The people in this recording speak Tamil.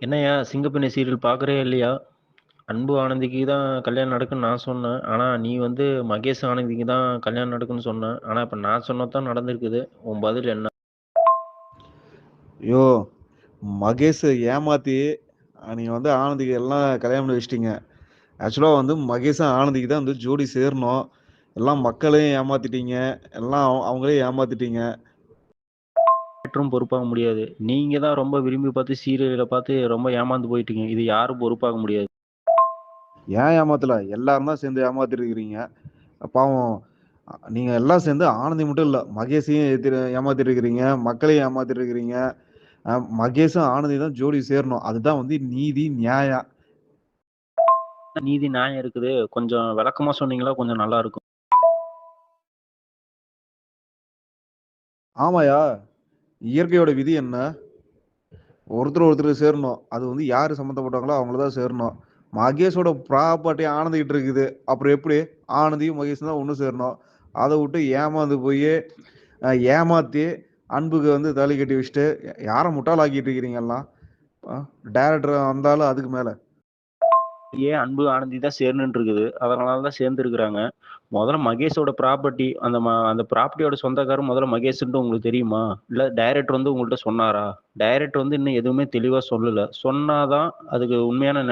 என்னய்யா சிங்கப்பெண்ணே சீரியல் பார்க்குறியா இல்லையா? அன்பு ஆனந்திக்கு தான் கல்யாணம் நடக்குன்னு நான் சொன்னேன். ஆனா நீ வந்து மகேஷ் ஆனந்திக்கு தான் கல்யாணம் நடக்குன்னு சொன்ன. ஆனா இப்ப நான் சொன்னது தான் நடந்திருக்குது. உன் பதில் என்ன? ஐயோ! மகேஷ ஏமாத்தி நீங்க வந்து ஆனந்திக்கு எல்லாம் கல்யாணம் பண்ணி வச்சுட்டீங்க. ஆக்சுவலா வந்து மகேஷும் ஆனந்திக்கு தான் வந்து ஜோடி சேரணும். எல்லாம் மக்களையும் ஏமாத்திட்டீங்க. எல்லாம் அவங்களையும் ஏமாத்திட்டீங்க. டைரக்டரும் பொறுப்பாக முடியாது. நீங்க தான் ரொம்ப விரும்பி பார்த்து சீரியல பார்த்து ரொம்ப ஏமாந்து போயிட்டீங்க. இது யாரும் பொறுப்பாக முடியாது. ஏன் ஏமாத்தல? எல்லாரும் தான் சேர்ந்து ஏமாத்திட்டு இருக்கிறீங்க. பாவம் நீங்க எல்லாம் சேர்ந்து ஆனந்தி மட்டும் இல்ல, மகேஷையும் ஏமாத்திட்டு இருக்கிறீங்க. மக்களையும் ஏமாத்திட்டு இருக்கிறீங்க. மகேஷும் ஆனந்தி தான் ஜோடி சேரணும். அதுதான் வந்து நீதி, நியாயம். நீதி நியாயம் இருக்குது. கொஞ்சம் விளக்கமா சொன்னீங்களா கொஞ்சம் நல்லா இருக்கும். ஆமாய்யா! இயற்கையோட விதி என்ன? ஒருத்தர் சேரணும். அது வந்து யாரு சம்மந்தப்பட்டவங்களோ அவங்கள தான் சேரணும். மகேஷோட ப்ராப்பர்ட்டி ஆனந்திகிட்ட இருக்குது. அப்புறம் எப்படி? ஆனந்தியும் மகேஷும் தான் ஒண்ணு சேரணும். அத விட்டு ஏமாந்து போயி, ஏமாத்தி அன்புக்கு வந்து தாலி கட்டி வச்சுட்டு, யார முட்டாளாக்கிட்டு இருக்கிறீங்க எல்லாம்? அ டைரக்டர் வந்தாலும் அதுக்கு மேல. ஏன் அன்பு ஆனந்தி தான் சேரணும்னு இருக்குது. அதனால தான் சேர்ந்துருக்குறாங்க. முதல்ல மகேஷோட ப்ராப்பர்ட்டி அந்த ப்ராப்பர்ட்டியோட சொந்தக்காரர் முதல்ல மகேஷ்ன்ட்டு உங்களுக்கு தெரியுமா? இல்ல டைரக்டர் வந்து உங்கள்ட்ட சொன்னாரா? டைரக்டர் வந்து இன்னும் எதுவுமே தெளிவா சொல்லல. சொன்னா தான் அதுக்கு உண்மையான